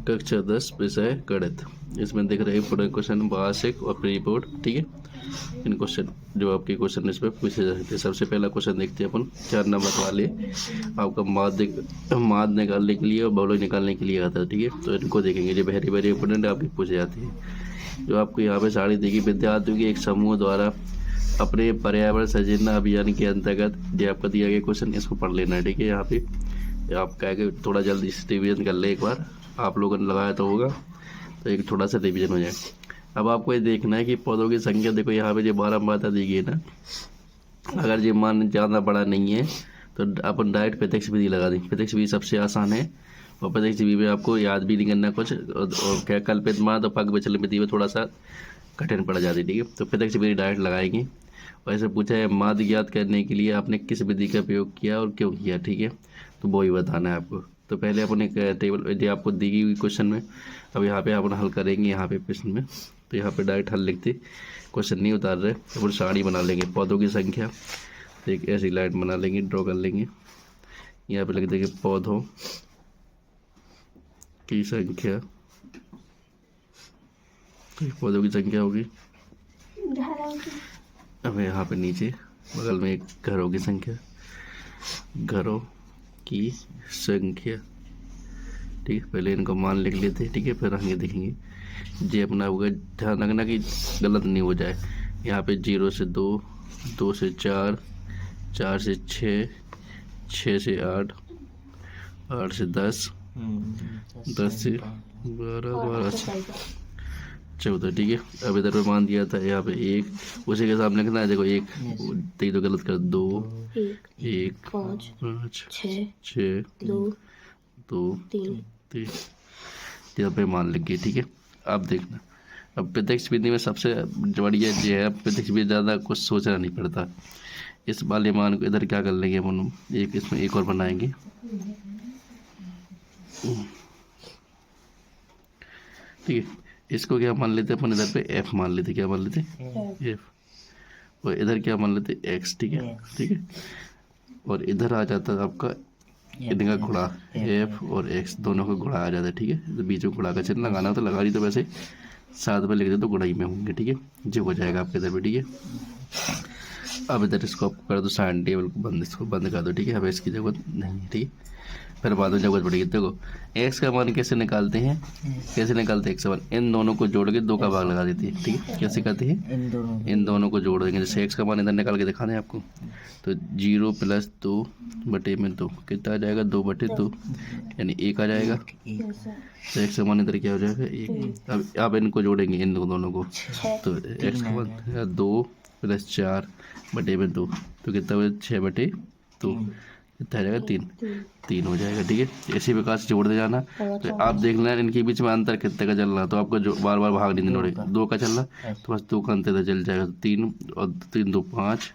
कक्षा 10 विषय गणित। इसमें दिख रहे पूरे क्वेश्चन वार्षिक और प्री बोर्ड। ठीक है, इन क्वेश्चन जो आपके क्वेश्चन इसमें पूछे जा सकते हैं। सबसे पहला क्वेश्चन देखते हैं अपन 4 नंबर वाले। आपका माध्य निकालने के लिए और बहुलक निकालने के लिए आता है। ठीक है, तो इनको देखेंगे जो वेरी वेरी इंपॉर्टेंट आपकी पूछे जाती है। जो आपको यहाँ पे सारी देखी विद्यार्थियों के एक समूह द्वारा अपने पर्यावरण सृजन अभियान के अंतर्गत जो आपका दिया गया क्वेश्चन, इसको पढ़ लेना है। ठीक है, यहाँ पे आप कह के थोड़ा जल्दी से रिविजन कर ले। एक बार आप लोगों ने लगाया तो होगा, तो एक थोड़ा सा रिविजन हो जाए। अब आपको ये देखना है कि पौधों की संख्या देखो यहाँ पे जो 12 मात्रा दी गई है ना, अगर ये मान ज़्यादा बड़ा नहीं है तो अपन डायरेक्ट प्रत्यक्ष विधि लगा दें। प्रत्यक्ष विधि सबसे आसान है और प्रत्यक्ष विधि में आपको याद भी नहीं करना कुछ, और क्या कल्पित मान तो पग विचलन विधि में थोड़ा सा कठिन पड़ जाती है। ठीक है, तो प्रत्यक्ष विधि डायरेक्ट लगाएंगे। और ऐसे पूछा है माध्य ज्ञात करने के लिए आपने किस विधि का प्रयोग किया और क्यों किया। ठीक है, तो वो ही बताना है आपको। तो पहले अपन एक टेबल जो आपको दी गई हुई क्वेश्चन में, अब यहाँ पे अपन हल करेंगे। यहाँ पे प्रश्न में तो यहाँ पे डायरेक्ट हल लिखते, क्वेश्चन नहीं उतार रहे, अपन सारणी बना लेंगे। पौधों की संख्या, तो एक ऐसी लाइन बना लेंगे, ड्रॉ कर लेंगे। यहाँ पे लिख देंगे पौधों की संख्या। तो पौधों की संख्या होगी। अब यहाँ पे नीचे बगल में एक घरों की संख्या, घरों की संख्या। ठीक है, पहले इनको मान लिख लेते हैं। ठीक है, फिर आगे देखेंगे। जे अपना होगा, ध्यान रखना कि गलत नहीं हो जाए। यहाँ पे 0 से 2, 2 से 4, 4 से 6, 6 से 8, 8 से 10, 10 से 12, 12 से 14। ठीक है, अब इधर पे मान दिया था यहाँ पे 1, उसी के सामने लिखना है। देखो 1 तो गलत कर, 2, 1, 5, 6, 2, 3, यहाँ पे मान लिख गए। ठीक है, अब देखना, अब प्रत्यक्ष विधि में सबसे बढ़िया जो है, प्रत्यक्ष विधि ज़्यादा कुछ सोचना नहीं पड़ता। इस वाले मान को इधर क्या कर लेंगे अपन, एक इसमें एक और बनाएंगे। ठीक है, इसको क्या मान लेते हैं अपन, इधर पे f मान लेते। क्या मान लेते f, और इधर क्या मान लेते x। ठीक है, ठीक है, और इधर आ जाता है आपका इनका गुणा, f और x दोनों का गुणा आ जाता है। ठीक है, तो बीच में गुणा का चिन्ह लगाना हो तो लगा दी, तो वैसे साथ में लिख दे तो गुणाई में होंगे। ठीक है, जो हो जाएगा आपके इधर पे। ठीक है, अब इधर इसको आप कर दो साइन टेबल को बंद, इसको बंद कर दो। ठीक है, अब इसकी जरूरत नहीं है। ठीक है, फिर बाद में जरूरत पड़ेगी। देखो x का मान कैसे निकालते हैं, कैसे निकालते हैं x का मान, इन दोनों को जोड़ के 2 का भाग लगा देते हैं। ठीक है, कैसे करते हैं, इन दोनों को जोड़ देंगे। जैसे x का मान इधर निकाल के दिखा दें आपको, तो 0 + 2 बटे में 2 कितना आ जाएगा, 2 बटे 2 यानी 1 आ जाएगा। तो x का मान इधर क्या हो जाएगा, 1। अब इनको जोड़ेंगे इन दोनों को, तो x का मान 2 + 4 बटे में 2, तो कितना हो, 6 बटे 2 कितना आ जाएगा, 3 हो जाएगा। ठीक है, इसी प्रकार से जोड़ते जाना। तो आप देख लेना इनके बीच में अंतर कितने का चल रहा है, तो आपको जो बार बार भाग नहीं देना, 2 का चल रहा तो बस 2 का अंतर चल जाएगा। 3 और 3 2 5,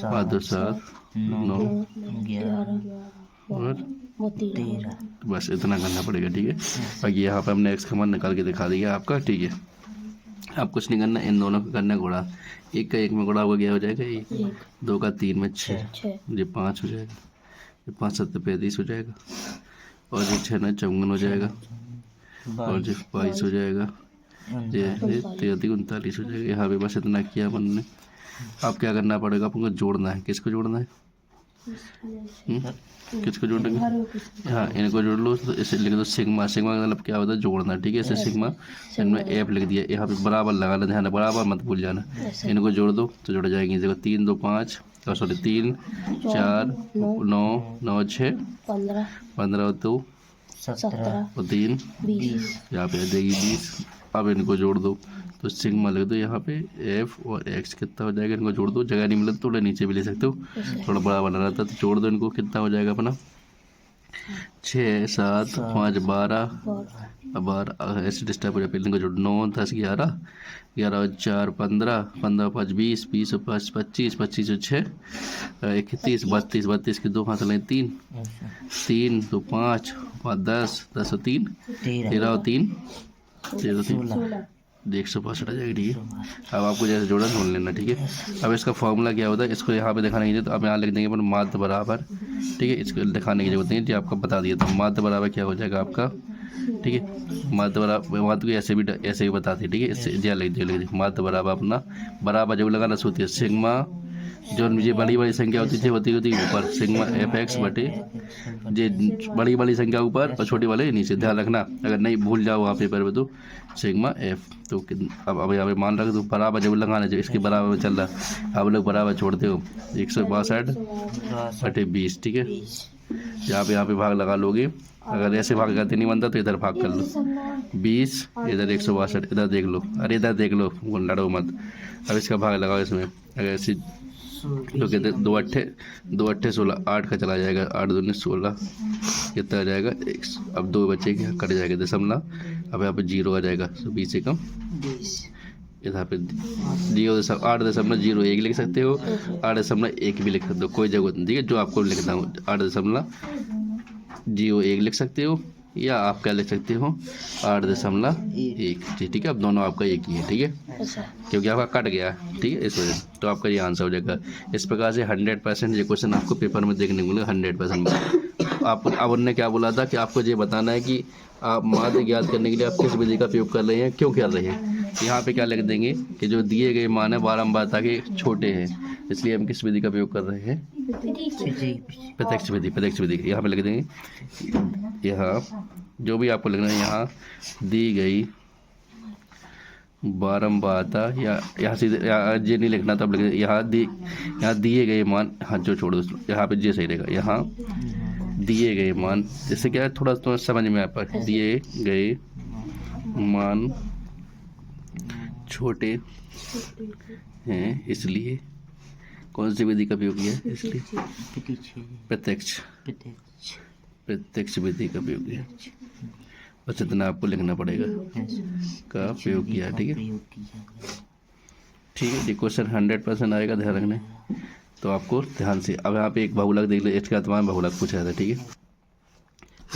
5 2 7 9 और 13, बस इतना करना पड़ेगा। ठीक है, बाकी यहाँ पर हमने x का मान निकाल के दिखा दिया आपका। ठीक है, आप कुछ नहीं करना, इन दोनों का करना गुणा। 1 का 1 में गुणा हो गया, हो जाएगा 1, 2 का 3 में 6, ये 5 हो जाएगा, 5 7 35 हो जाएगा, और ये 6 9 54 हो जाएगा, और ये 22 हो जाएगा, ये 13 39 हो जाएगा। यहाँ पे बस इतना किया अपन ने। अब क्या करना पड़ेगा, अपन को जोड़ना है। किसको जोड़ना है, किसको जोड़ेंगे, हाँ इनको जोड़ लो। तो इसे लिख दो सिग्मा। सिग्मा का मतलब क्या होता है, जोड़ना। ठीक है, इसे सिग्मा, इनमें एफ लिख दिया। यहाँ पे बराबर लगाना, ध्यान बराबर मत भूल जाना। इनको जोड़ दो तो जुड़ जाएंगे। देखो 3 2 5, सॉरी 3 4 9 9 6 15 2 17 और 3 20, यहाँ पे आ जाएगी 20। अब इनको जोड़ दो तो सिग्मा लिख दो यहाँ पे, f और x कितना हो जाएगा, इनको जोड़ दो। जगह नहीं मिला तो थोड़ा नीचे भी ले सकते हो, थोड़ा बड़ा बनाना था, तो जोड़ दो इनको। कितना हो जाएगा अपना, 6 7 5 12 ऐसे डिस्टर्ब हो जाए। इनको जोड़ 9 10 11 11 4 15 15 5 20 20 और 5 25 25 और 6 31 32 32 के 2 हाथ लें 3 3 2 5 5 10 10 और 3 13 और 3 13 165 आ जाएगी। ठीक है, अब आपको जैसे जोड़ा ढूंढ लेना। ठीक है, अब इसका फॉर्मूला क्या होता है, इसको यहाँ पे दिखाने की जरूरत, तो अब यहाँ लिख देंगे पर माध्य बराबर। ठीक है, इसको दिखाने की जरूरत नहीं है, जो आपको बता दिया था। माध्य बराबर क्या हो जाएगा आपका, ठीक है। माध्य को ऐसे भी बताते, ठीक है। इससे ज्या लिख दिया माध्य बराबर अपना बराबर जब लगाना होती है सिग्मा, जो ये बड़ी बड़ी संख्या होती है ऊपर सिग्मा एफ एक्स बटे जे बड़ी संख्या ऊपर और छोटी वाले नीचे, ध्यान रखना अगर नहीं भूल जाओ वहाँ पेपर में तो सिग्मा एफ। तो अब यहाँ पे मान रख दो बराबर जब लगाना जो इसके बराबर में चल रहा, आप लोग बराबर छोड़ते हो 162 बटे 20, ठीक है। यहाँ पे भाग लगा लोगे, अगर ऐसे भाग करते नहीं बनता तो इधर भाग कर लो 20, इधर 162, इधर देख लो, अरे इधर देख लो, लड़ो मत। अब इसका भाग लगाओ इसमें, अगर ऐसे तो कहते 2 अट्ठे 16, 8 का चला जाएगा, 8 दूनी 16 कितना आ जाएगा 100। अब 2 बच्चे के कट जाएगा दशमलव, अब यहाँ पे 0 आ जाएगा, तो 20 से कम 20। यहाँ पे 8.01 लिख सकते हो, 8.1 भी लिख सकते हो, कोई जरूरत नहीं, ठीक है। जो आपको लिखना हो 8.01 लिख सकते हो, या आप क्या लिख सकते हो 8.1, ठीक है। अब दोनों आपका एक ही है, ठीक है, क्योंकि आपका कट गया, ठीक है, इस वजह से। तो आपका ये आंसर हो जाएगा। इस प्रकार से 100% ये क्वेश्चन आपको पेपर में देखने को मिलेगा 100%। आप अब उन्होंने क्या बोला था कि आपको ये बताना है कि आप माध्य ज्ञात करने के लिए आप किस विधि का उपयोग कर रहे हैं, क्यों कर रहे हैं। यहाँ पे क्या लिख देंगे कि जो दिए गए मान है बारंबारता के छोटे हैं, इसलिए हम किस विधि का उपयोग कर रहे हैं, प्रत्यक्ष विधि। यहाँ पे लिख देंगे, यहाँ जो भी आपको लिखना है, यहाँ दी गई बारंबारता, या यहाँ सीधे ये नहीं लिखना, तब लिख यहाँ दिए गए मान, हाँ जो छोड़ दो, यहाँ पे जे सही रहेगा। यहाँ दिए गए मान, जैसे क्या है थोड़ा तो समझ में आ पाए, दिए गए मान छोटे हैं, इसलिए कौन सी विधि का उपयोग किया है, इसलिए प्रत्यक्ष विधि का उपयोग किया। बस इतना आपको लिखना पड़ेगा का उपयोग किया, ठीक है, ठीक है। क्वेश्चन 100% आएगा, ध्यान रखना, तो आपको ध्यान से। अब यहाँ पे एक बहुलक देख लो, इसका तमाम बहुलक पूछा था, ठीक है।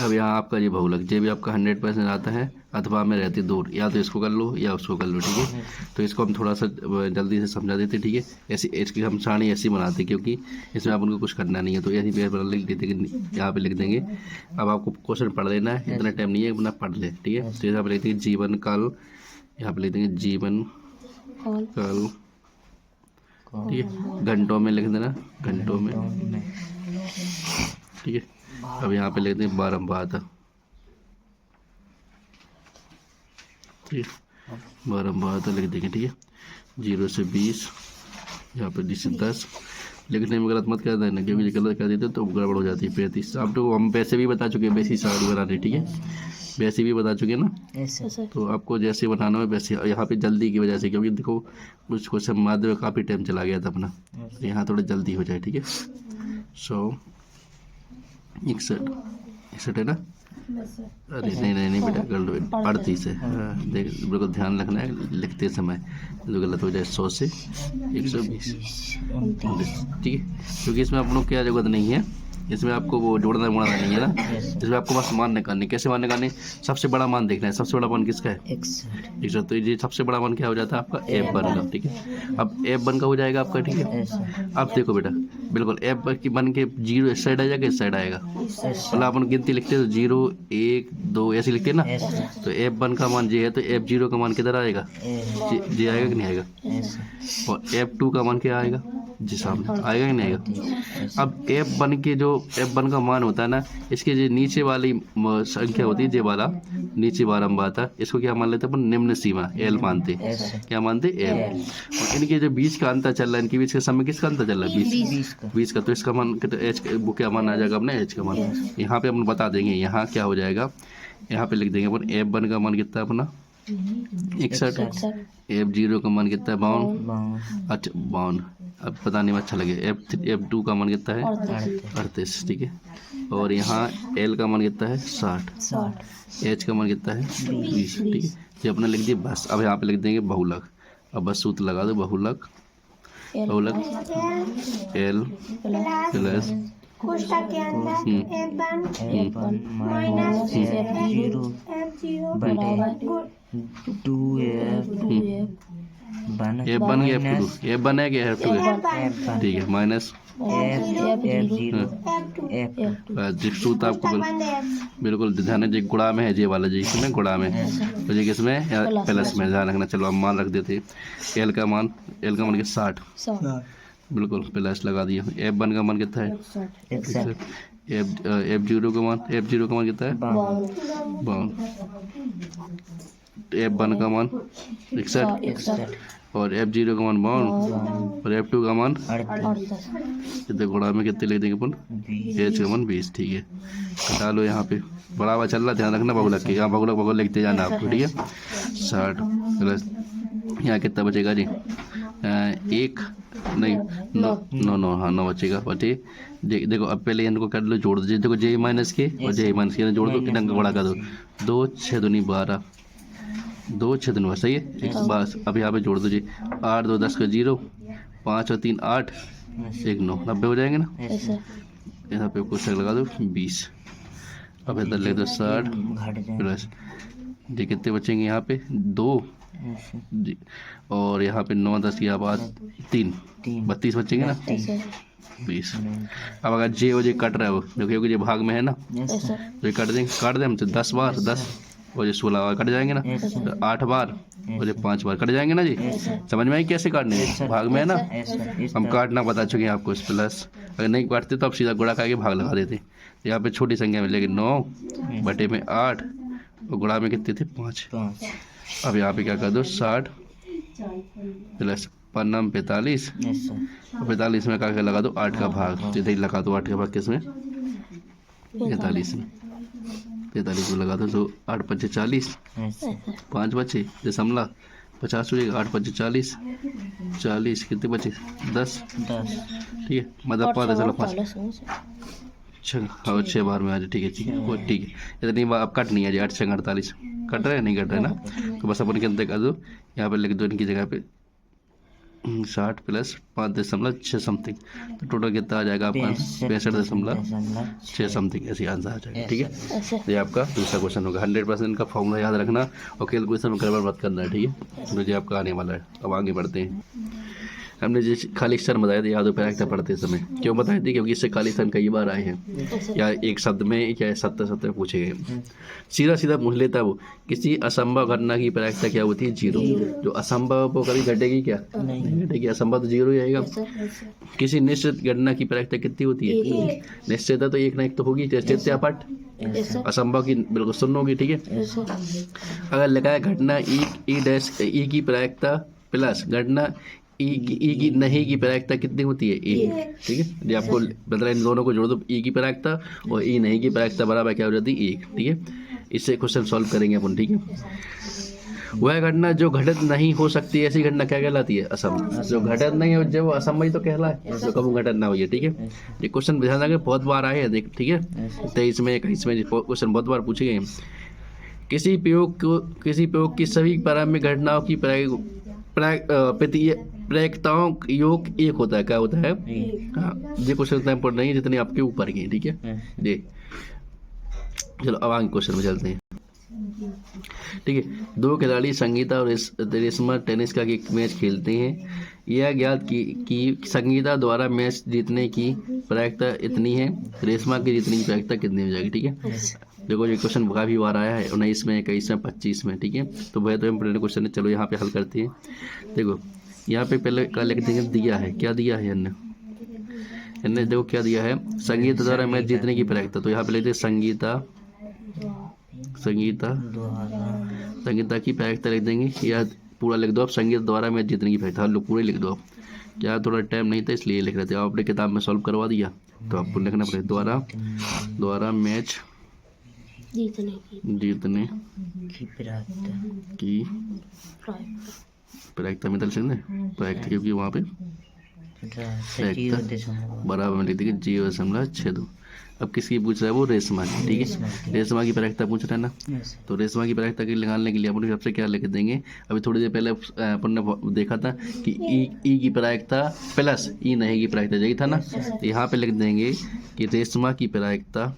अब यहाँ आपका ये बहुलक जे भी आपका 100% आता है, अथवा में रहती दूर, या तो इसको कर लो या उसको कर लो, ठीक है। तो इसको हम थोड़ा सा जल्दी से समझा देते, ठीक है। ऐसी इसकी हम सारणी ऐसी बनाते, क्योंकि इसमें आप उनको कुछ करना नहीं है, तो ऐसी पेपर लिख देते, यहाँ पे लिख देंगे। अब आपको क्वेश्चन पढ़ लेना है, इतना टाइम नहीं है, अपना पढ़ ले, ठीक है। तो यहाँ पे लिख देंगे जीवन काल, यहाँ पे लिख देंगे जीवन काल, ठीक है, घंटों में लिख देना, घंटों में, ठीक है। अब यहाँ पे लिख देंगे बारंबारता, ठीक है, बारंबारता लिख देंगे, ठीक है। 0 से 20, यहाँ पे 20 से 10, लिखने में गलत मत कर देना, क्योंकि गलत कर देते तो गड़बड़ हो जाती है। 35 आप तो हम वैसे भी बता चुके हैं, वैसी साड़ी बनाने, ठीक है, वैसे भी बता चुके हैं ना, तो आपको जैसे बनाना है वैसे। यहाँ पे जल्दी की वजह से, क्योंकि देखो कुछ क्वेश्चन माध्य में काफ़ी टाइम चला गया था अपना, तो यहाँ थोड़ा जल्दी हो जाए, ठीक है। 161 है ना, अरे नहीं बेटा कर लो, 38 है, देख बिल्कुल ध्यान रखना है लिखते समय, जो गलत हो जाए 100 से 120, ठीक है। क्योंकि इसमें आप लोग क्या जरूरत नहीं है, इसमें आपको वो जोड़ना नहीं है ना, इसमें आपको बस मान निकालने। कैसे मान निकालने, सबसे बड़ा मान देखना है, सबसे बड़ा मान किसका है 100, तो ये सबसे बड़ा मान क्या हो जाता है आपका F1 का, ठीक है। अब F1 का हो जाएगा आपका, ठीक है। अब देखो बेटा, बिल्कुल F की बन के 0 इस साइड आ जाएगा, इस साइड आएगा, मतलब अपन गिनती लिखते हैं तो 0 1 2 ऐसे लिखते हैं ना, तो F1 का मान ये है, तो F0 का मान किधर आएगा, जी आएगा कि नहीं आएगा, और F2 का मान क्या आएगा, जी सामने आएगा कि नहीं आएगा। अब F1 के जो F1 का मान होता है ना, इसके जो नीचे वाली संख्या होती है, जे वाला नीचे बारंबारता, इसको क्या मान लेते हैं अपन, निम्न सीमा L मानते, क्या मानते L। और इनके जो बीच का अंतर चल रहा है, इनके बीच के समय किसका अंतर चल रहा है, 20 का, तो इसका मान H, वो क्या मान आ जाएगा अपने H का मान। यहाँ पे अपन बता देंगे, यहाँ क्या हो जाएगा, यहाँ पे लिख देंगे अपन F1 का मान कितना अपना 61, F0 का मान कितना है 52, अच्छा 52, अब पता नहीं अच्छा लगे। F2 का मान कितना है 38, ठीक है। और यहाँ L का मान कितना है 60, H का मान कितना है 20, ठीक है। ये अपने लिख दिए बस। अब यहाँ पे लिख देंगे बहुलक, अब बस सूत्र लगा दो, बहुलक L प्लस कोष्ठक के अंदर F1 माइनस F0 बटे 2F F1 या F2, F1 है कि F2 है? F1 ठीक है, माइनस F0 बस जिस टू आपको बिल्कुल ध्यान है, जी गुणा में है, जे वाला जी किसमें गुणा में, तो जी किसमें प्लस में, ध्यान रखना। चलो हम मान रख देते, एल का मान के 60, बिल्कुल प्लस लगा दिया। F1 का मान कितना है? F0 का मान कितना है? 52। F1 का मान 61 और F0 का मान 52 और F2 का मान कितने गुणा में कितने लिख देंगे अपन? H का मान 20। ठीक है, हटा लो यहाँ पे, बराबर चल रहा, ध्यान रखना बहुलक के, यहाँ बहुलक लिखते जाना आपको। ठीक है, 60 प्लस यहाँ कितना बचेगा जी? एक नहीं, 9 हाँ 9 बचेगा। बचे देखो, अब पहले इनको कर लो, जोड़ दीजिए। देखो J माइनस के और J माइनस के जोड़ दो, कितना गुणा कर दो, 2 6 दूनी 12, 2 6 दूनी 12, सही है बस। अब यहाँ पे जोड़ दो जी, 8 2 10 का 0, 5 और 3 8, 1 9, 90 हो जाएंगे ना। यहाँ पे कुछ लगा दो 20, अब इधर ले दो 60 प्लस जी कितने बचेंगे यहाँ पे? 2 जी, और यहाँ पे 9 10 की बाद 3 32 बचेंगे ना, 20। अब अगर जे और जे कट रहा है वो देखो, क्योंकि ये भाग में है ना, तो ये काट दें हम तो 10 बार 10 और ये 16 बार कट जाएंगे ना, तो 8 बार और ये 5 बार कट जाएंगे ना जी। समझ में आई कैसे काटने हैं? भाग में है ना, हम काटना बता चुके हैं आपको। इस प्लस अगर नहीं काटते तो आप सीधा गुणा करके भाग लगा देते। यहाँ पे छोटी संख्या मिलेगी 9 बटे में 8 और गुणा में कितने थे? 5। अब यहाँ पे क्या कर दो, 60 प्लस 45 और 45 में क्या लगा दो 8 का भाग, सीधे ही लगा दो 8 का भाग किसमें? 45 में। 45 में लगा दो, तो 8 5 40, 5 बचे दशमलव 50 हो जाएगा, 8 5 40, 40 कितने बचे? 10। ठीक है, मतलब 5 दशमलव 5 हाँ 6 बार में आ जाए। ठीक है, ठीक है, वो ठीक है, इतनी बार अब कट नहीं है जी। 8 6 48 कट रहे हैं, नहीं कट रहे ना, तो बस अपन के अंदर कर दो, यहाँ पे लिख दो इनकी जगह पे 60 प्लस 5.6 समथिंग, तो टोटल कितना आ जाएगा आपका? 65.6 समथिंग, ऐसे आंसर आ जाएगा। ठीक है, तो ये आपका दूसरा क्वेश्चन होगा। 100% का फॉर्मूला याद रखना और कैलकुलेशन में गड़बड़ मत करना है। ठीक है, तो ये आपका आने वाला है। अब आगे बढ़ते हैं। हमने जिस खाली क्षण बताया था याद हो पैराग्राफ पढ़ते समय, क्यों बताए थे? क्योंकि इससे खाली क्षण कई बार आए हैं, या एक शब्द में या 70 पूछे गए। सीधा पूछ लेता वो, किसी असंभव घटना की प्रायिकता क्या होती है? 0। जो असंभव वो कभी घटेगी क्या? नहीं घटेगी, असंभव तो 0 ही आएगा। किसी निश्चित घटना की प्रायिकता कितनी होती है? निश्चित तो एक ना एक तो होगी, निश्चित या पट, असंभव की बिल्कुल शून्य होगी। ठीक है, अगर लिखा है घटना ई की प्रायिकता प्लस घटना ई की नहीं की प्रायिकता कितनी होती है? 1। ठीक है, ये आपको मतलब इन दोनों को जोड़ दो, ई की प्रायिकता और ई नहीं की प्रायिकता बराबर क्या हो जाती है? 1। ठीक है, इससे क्वेश्चन सॉल्व करेंगे अपन। ठीक है, वह घटना जो घटित नहीं हो सकती, ऐसी घटना क्या कहलाती है? असंभव। जो घटित नहीं हो जब वो असंभव तो कहलाए, तो कभी घटित ना हुई है। ठीक है, ये क्वेश्चन ध्यान रखें, बहुत बार आए हैं देख। ठीक है, 23 में 21 में क्वेश्चन बहुत बार पूछे गए। किसी प्रयोग की सभी प्रारंभिक घटनाओं की प्रायिकताओं योग 1 होता है। क्या होता है? हाँ, ये क्वेश्चन इतना इम्पोर्टेंट नहीं है जितने आपके ऊपर की। ठीक है जी, चलो अब आगे क्वेश्चन में चलते हैं। ठीक है, 2 खिलाड़ी संगीता और रेशमा टेनिस का एक मैच खेलते हैं। यह ज्ञात कि संगीता द्वारा मैच जीतने की प्रायिकता इतनी है, रेशमा की जीतने की प्रायिकता कितनी हो जाएगी? ठीक है, देखो ये क्वेश्चन काफ़ी बार आया है, 19 में 21 में 25 में। ठीक है, तो वह तो इम्पोर्टेंट क्वेश्चन है। चलो यहाँ पे हल करते हैं। देखो यहाँ पे पहले क्या लिख देंगे, दिया है, क्या दिया है इन्हें देखो क्या दिया है, संगीता द्वारा मैच जीतने की प्रायिकता। तो यहाँ पे लिखते संगीता की प्रायिकता लिख देंगे, या पूरा लिख दो आप, संगीता द्वारा मैच जीतने की प्रायिकता। लोग पूरे लिख दो आप, क्या थोड़ा टाइम नहीं था इसलिए लिख रहे थे। आपने किताब में सॉल्व करवा दिया तो आपको लिखना पड़ेगा, द्वारा मैच जीतने की प्रायिकता में प्रायिकता, क्योंकि वहाँ पे बराबर में लिख देंगे 0.62। अब किसकी पूछ रहा है? वो रेशमा की। ठीक है, रेशमा की प्रायिकता पूछ रहा है ना, तो रेशमा की प्रायिकता के निकालने के लिए अपन सबसे क्या लिख देंगे? अभी थोड़ी देर पहले अपन ने देखा था कि ई की प्रायिकता प्लस ई नहीं की प्रायिकता, यही था ना। तो यहाँ पे लिख देंगे कि रेशमा की प्रायिकता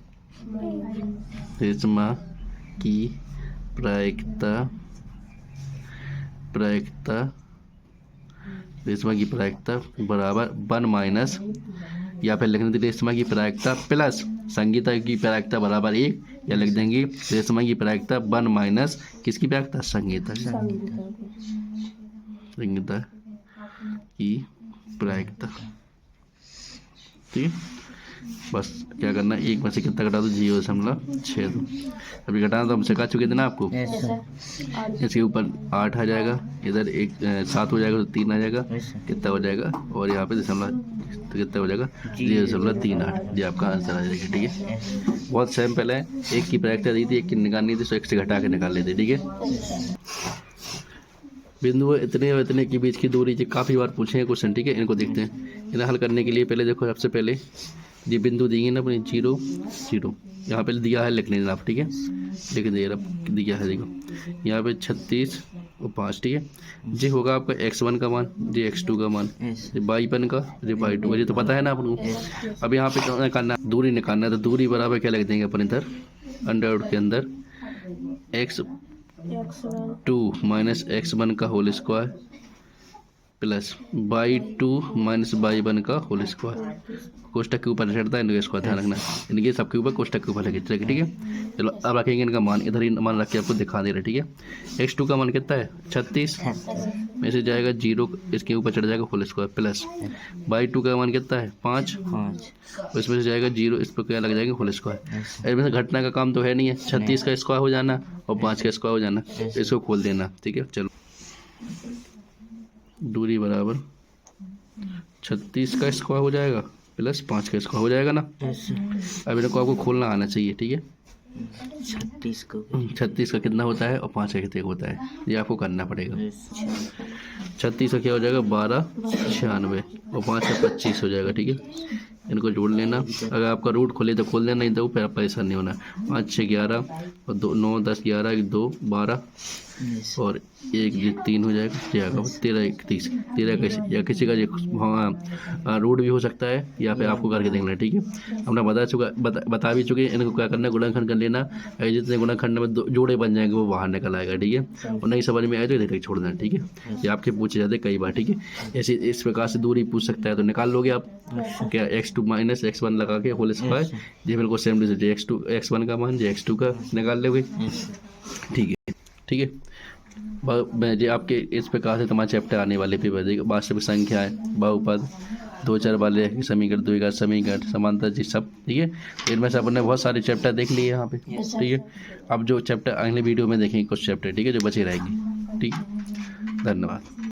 रेशमा की प्रायिकता बराबर 1 माइनस, या फिर लिखने देंगे रेशमा की प्रायिकता प्लस संगीता की प्रायिकता बराबर 1, या लिख देंगे रेशमा की प्रायिकता 1 माइनस किसकी प्रायिकता, संगीता की प्रायिकता। ठीक है, बस क्या करना है, 1 में से कितना घटा दो, 0.62। अभी घटाना तो हम सिखा चुके थे ना आपको। Yes sir. इसके ऊपर 8 आ जाएगा, इधर 7 हो जाएगा तो 3 आ जाएगा, यस सर। कितना हो जाएगा, और यहाँ पे दशमलव तो कितना हो जाएगा, 0.38। ये आपका आंसर आ जाएगा। ठीक है, बहुत सिंपल है। एक की प्रायिकता दी थी, एक की निकालनी थी, तो एक से घटा के निकाल लेते। ठीक है, बिंदु इतने और इतने के बीच की दूरी, ये काफ़ी बार पूछे हैं क्वेश्चन। ठीक है, इनको देखते हैं। इन्हें हल करने के लिए पहले देखो, सबसे पहले ये बिंदु दिए ना अपने 0 0, यहाँ पे दिया है, लिख लेना आप। ठीक है, लिख दे रहा दिया है, देखो यहाँ पे 36 और 5। ठीक है, ये होगा आपका x1 का मान, ये x2 का मान, ये y1 का, ये y2, ये तो पता है ना आपको। अब यहाँ पे क्या निकालना, दूरी निकालना है, तो दूरी बराबर क्या लिख देंगे अपन इधर, अंडर रूट के अंदर x2 माइनस x1 का whole square plus y2 minus y1 का होल स्क्वायर। कोष्टक के ऊपर चढ़ता है, इनका स्क्वायर ध्यान रखना, इनके सबके ऊपर कोष्टक के ऊपर लगे चलेगा। ठीक है, चलो अब रखेंगे इनका मान, इधर ही मान रख के आपको दिखा दे रहे। ठीक है, x2 का मान कितना है, 36 में से जाएगा 0, इसके ऊपर चढ़ जाएगा होल स्क्वायर, प्लस y2 का मान कितना है, 5, इसमें से जाएगा 0, इस पर क्या लग जाएगा, होल स्क्वायर। इसमें से घटना का काम तो है नहीं है, 36 का स्क्वायर हो जाना और 5 का स्क्वायर हो जाना, इसको खोल देना। ठीक है, चलो दूरी बराबर 36 का स्क्वायर हो जाएगा प्लस 5 का स्क्वायर हो जाएगा ना। अब इनको आपको खोलना आना चाहिए। ठीक है, 36 का कितना होता है और 5 का कितना होता है, ये आपको करना पड़ेगा। 36 का क्या हो जाएगा, 1296 और 5 का 25 हो जाएगा। ठीक है, इनको जोड़ लेना। अगर आपका रूट खोले तो खोल देना, नहीं तो फिर परेशान नहीं होना। 5 6 11 और 2 9 10 11 2 12 और 1 3 हो जाएगा, 13 31 13 कैसे, या किसी का रूट भी हो सकता है, या फिर आपको करके देखना है। ठीक है, हमने बता भी चुके हैं। इनको क्या करना है, गुणनखंड कर लेना। जितने गुणनखंड में जोड़े बन जाएंगे वो बाहर निकल आएगा। ठीक है, और नहीं समझ में आए तो इधर तक छोड़ देना। ठीक है, ये आपके पूछे जाते कई बार। ठीक है, ऐसे इस प्रकार से दूरी पूछ सकता है, तो निकाल लोगे आप क्या, x2 माइनस x1 लगा के होल स्क्वायर, ये बिल्कुल सेम रिजल्ट, x2 x1 का मान जो x2 का निकाल लोगे। ठीक है, ठीक है, जी आपके इस प्रकार से तुम्हारे चैप्टर आने वाले पेपर देखिए, वास्तविक संख्या है, बहुपद, 2 चर वाले समीकरण, द्विघात समीकरण, समांतर जी सब। ठीक है, इनमें से अपन ने बहुत सारे चैप्टर देख लिए यहाँ पे। ठीक है, अब जो चैप्टर अगले वीडियो में देखेंगे कुछ चैप्टर, ठीक है, जो बचे रहेंगे। ठीक, धन्यवाद।